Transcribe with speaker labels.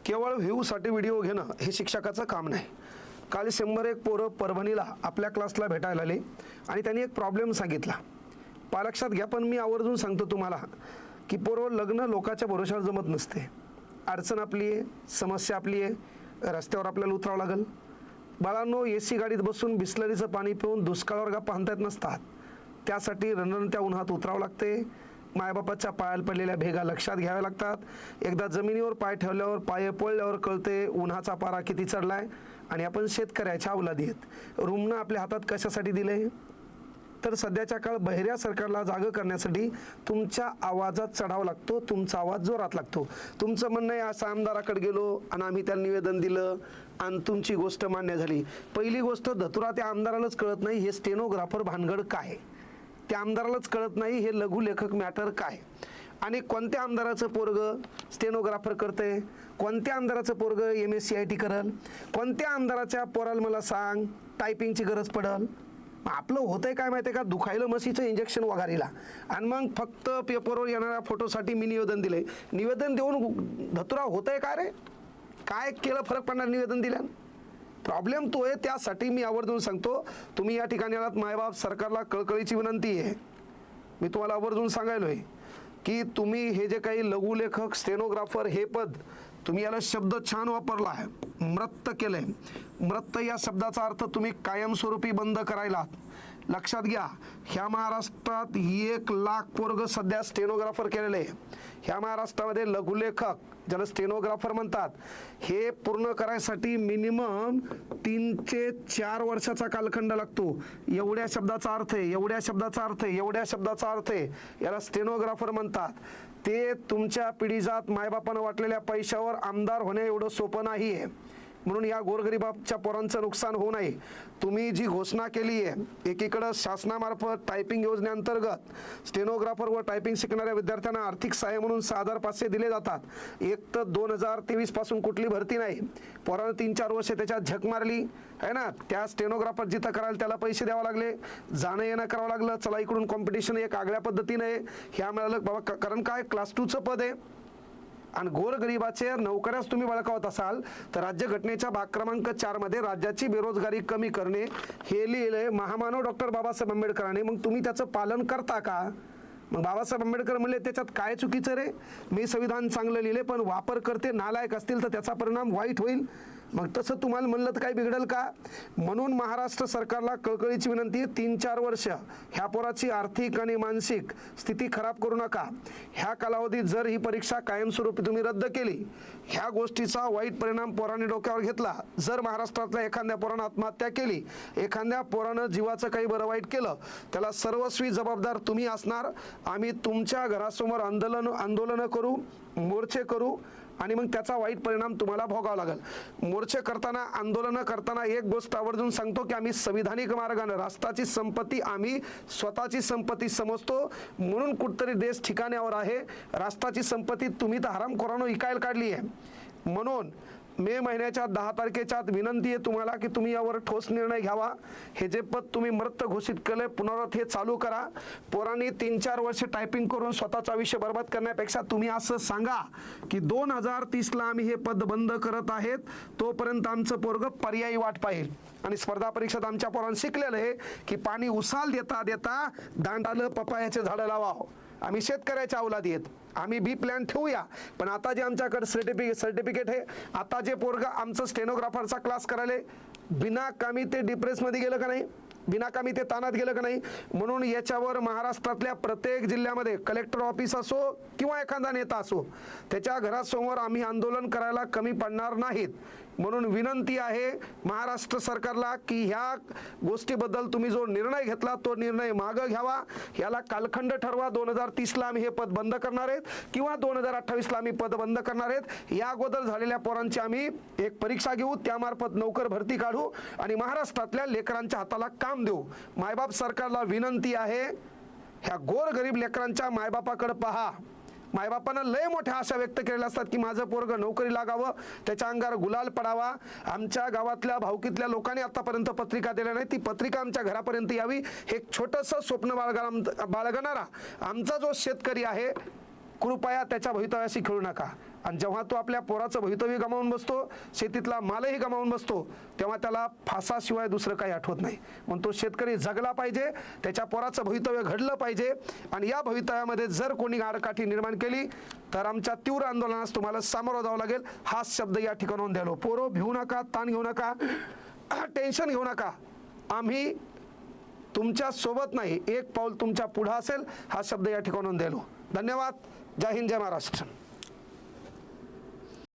Speaker 1: केवळ व्ह्यूसाठी व्हिडिओ घेणं हे शिक्षकाचं काम नाही. काल 101 पोरं परभणीला आपल्या क्लासला भेटायला आले आणि त्यांनी एक प्रॉब्लेम सांगितला. लक्षात घ्या, पण मी आवर्जून सांगतो तुम्हाला की पोरं लग्न लोकाच्या भरोशावर जमत नसते. अडचण आपली आहे, समस्या आपली आहे, रस्त्यावर आपल्याला उतरावं लागेल. बाळांनो, AC गाडीत बसून बिस्लरीचं पाणी पिऊन दुष्काळावर गप्पा हाणता येत नसतात. त्यासाठी रणरणत्या उन्हात उतरावं लागते. मायबापाच्या पायाला पडलेल्या भेगा लक्षात घ्याव्या लागतात. एकदा जमिनीवर पाय ठेवल्यावर, पाय पडल्यावर कळते उन्हाचा पारा किती चढलाय. आणि आपण शेतकऱ्याच्या अवलादी आहेत. रुमनं आपल्या हातात कशासाठी दिले? तर सध्याच्या काळ बहिऱ्या सरकारला जागं करण्यासाठी तुमच्या आवाजात चढावा लागतो, तुमचा आवाज जोरात लागतो. तुमचं म्हणणं आहे असं आमदाराकडे गेलो आणि आम्ही त्याला निवेदन दिलं आणि तुमची गोष्ट मान्य झाली. पहिली गोष्ट, धतुरा त्या आमदारालाच कळत नाही हे स्टेनोग्राफर भानगड काय, त्या आमदारालाच कळत नाही हे लघुलेखक मॅटर काय. आणि कोणत्या आमदाराचं पोरगं स्टेनोग्राफर करते, कोणत्या आमदाराचं पोरगं MSCIT करल, कोणत्या आमदाराच्या पोराला मला सांग टायपिंगची गरज पडल. आपलं होतंय काय माहिती आहे का, दुखायला म्हशीचं इंजेक्शन वगारीला आणि मग फक्त पेपरवर येणाऱ्या फोटोसाठी मी निवेदन दिले. निवेदन देऊन धतुरा होतंय का रे? काय केलं फरक पडणार निवेदन दिल्यानं? प्रॉब्लेम तो आहे. त्यासाठी मी आवर्जून सांगतो, तुम्ही या ठिकाणी आलात, मायबाप सरकारला कळकळीची विनंती आहे. मी तुम्हाला आवर्जून सांगायलोय की तुम्ही हे जे काही लघुलेखक स्टेनोग्राफर हे पद, तुम्ही याला शब्द छान वापरला आहे, मृत केलंय. मृत या शब्दाचा अर्थ तुम्ही कायमस्वरूपी बंद करायला. लक्षात घ्या, ह्या महाराष्ट्रात 1 लाख पोरग सध्या स्टेनोग्राफर केलेले आहे. ह्या महाराष्ट्रामध्ये लघुलेखक ज्याला स्टेनोग्राफर म्हणतात, हे पूर्ण करायसाठी मिनिमम 3 ते 4 वर्षाचा कालखंड लागतो. एवढ्या शब्दाचा अर्थ आहे, एवढ्या शब्दाचा अर्थ आहे, एवढ्या शब्दाचा अर्थ आहे, याला स्टेनोग्राफर म्हणतात. ते तुमच्या पिढीजात मायबापानं वाटलेल्या पैशावर आमदार होणे एवढं सोपं नाही आहे. म्हणून या गोरगरिबाच्या पोरांचं नुकसान होऊ नये, तुम्ही जी घोषणा केली आहे, एकीकडं शासनामार्फत टायपिंग योजनेअंतर्गत स्टेनोग्राफर व टायपिंग शिकणाऱ्या विद्यार्थ्यांना आर्थिक सहाय्य म्हणून 6,500 दिले जातात. एक तर 2023 पासून कुठली भरती नाही, पोरानं 3-4 वर्ष त्याच्यात झक मारली आहे ना. त्या स्टेनोग्राफर जिथं करायला त्याला पैसे द्यावं लागले, जाणं येणं करावं लागलं. चला इकडून कॉम्पिटिशन एक आगळ्या पद्धतीनं आहे, ह्या मिळालं बाबा, कारण काय क्लास 2चं पद आहे. आणि गोरगरिबाचे नोकऱ्यास तुम्ही बळकावत असाल तर राज्यघटनेच्या भाग क्रमांक 4 मध्ये राज्याची बेरोजगारी कमी करणे हे लिहिलंय महामानव डॉक्टर बाबासाहेब आंबेडकरांनी. मग तुम्ही त्याचं पालन करता का? मग बाबासाहेब आंबेडकर म्हणले त्याच्यात काय चुकीचं रे? मी संविधान चांगलं लिहिले, पण वापर करते नालायक असतील तर त्याचा परिणाम वाईट होईल. मग तसं तुम्हाला म्हणलं तर काय बिघडेल का? म्हणून महाराष्ट्र सरकारला कळकळीची विनंती आहे, 3-4 वर्ष ह्या पोराची आर्थिक आणि मानसिक स्थिती खराब करू नका. ह्या कालावधीत जर ही परीक्षा कायमस्वरूपी तुम्ही रद्द केली, ह्या गोष्टीचा वाईट परिणाम पोरांनी डोक्यावर घेतला. जर महाराष्ट्रातल्या एखाद्या पोरानं आत्महत्या केली, एखाद्या पोरानं जीवाचं काही बरं वाईट केलं, त्याला सर्वस्वी जबाबदार तुम्ही असणार. आम्ही तुमच्या घरासमोर आंदोलनं करू, मोर्चे करू आणि मग त्याचा वाईट परिणाम तुम्हाला भोगावा लागेल. मोर्चे करताना, आंदोलनं करताना एक गोष्ट आवर्जून सांगतो की आम्ही संविधानिक मार्गाने राष्ट्राची संपत्ती आम्ही स्वतःची संपत्ती समजतो. म्हणून कुठतरी देश ठिकाण्यावर आहे. राष्ट्राची संपत्ती तुम्ही तर हरामखोरानं विकायला काढली आहे. म्हणून मे महिन्याच्या 10 तारखेच्या आत विनंती आहे तुम्हाला की तुम्ही यावर ठोस निर्णय घ्यावा. हे जे पद तुम्ही मृत घोषित केलंय, पुनरावृत्त हे चालू करा. पोरांनी 3-4 वर्ष टायपिंग करून स्वतःचा आयुष्य बर्बाद करण्यापेक्षा तुम्ही असं सांगा की 2030ला आम्ही हे पद बंद करत आहेत, तोपर्यंत आमचं पोरग पर्यायी वाट पाहिल. आणि स्पर्धा परीक्षेत आमच्या पोरांनी शिकलेलं आहे की पाणी उसाल देता देता दांडालं पपायाचे झाडं लावावं. आम्ही शेतकऱ्याच्या अवलादी आहेत, आम्ही बी प्लॅन ठेवूया. पण आता जे आमच्याकडे सर्टिफिकेट आहे, आता जे पोरगा आमचं स्टेनोग्राफरचा क्लास करायला बिनाकामी ते डिप्रेसमध्ये गेलं का नाही, बिनाकामी ते ताणात गेलं का नाही. म्हणून याच्यावर महाराष्ट्रातल्या प्रत्येक जिल्ह्यामध्ये कलेक्टर ऑफिस असो किंवा एखादा नेता असो, त्याच्या घरासमोर आम्ही आंदोलन करायला कमी पडणार नाहीत. म्हणून विनंती आहे महाराष्ट्र सरकारला की ह्या गोष्टीबद्दल तुम्ही जो निर्णय घेतला तो निर्णय मागं घ्यावा. याला कालखंड ठरवा. 2030ला आम्ही हे पद बंद करणार आहेत किंवा 2028ला आम्ही पद बंद करणार आहेत. या अगोदर झालेल्या पोरांची आम्ही एक परीक्षा घेऊ, त्यामार्फत नोकर भरती काढू आणि महाराष्ट्रातल्या लेकरांच्या हाताला काम देऊ. मायबाप सरकारला विनंती आहे, ह्या गोरगरीब लेकरांच्या मायबापाकडे पहा. मायबापानं लय मोठ्या आशा व्यक्त केलेल्या असतात की माझं पोरग नोकरी लागावं, त्याच्या अंगावर गुलाल पडावा. आमच्या गावातल्या भावकीतल्या लोकांनी आतापर्यंत पत्रिका दिल्या नाही, ती पत्रिका आमच्या घरापर्यंत यावी. एक छोटंसं स्वप्न बाळगणारा आमचा जो शेतकरी आहे, कृपया त्याच्या भवितव्याशी खेळू नका. आणि जेव्हा तो आपल्या पोराचं भवितव्य गमावून बसतो, शेतीतला मालही गमावून बसतो, तेव्हा त्याला फासाशिवाय दुसरं काही आठवत नाही. म्हणून तो शेतकरी जगला पाहिजे, त्याच्या पोराचं भवितव्य घडलं पाहिजे. आणि या भवितव्यामध्ये जर कोणी आडकाठी निर्माण केली तर आमच्या तीव्र आंदोलनास तुम्हाला सामोरं जावं लागेल. हाच शब्द या ठिकाणाहून द्यालो. पोरं भिवू नका, ताण घेऊ नका, टेन्शन घेऊ नका. आम्ही तुमच्या सोबत नाही, एक पाऊल तुमच्या पुढं असेल, हा शब्द या ठिकाणाहून द्यालो. धन्यवाद. जय हिंद, जय महाराष्ट्र.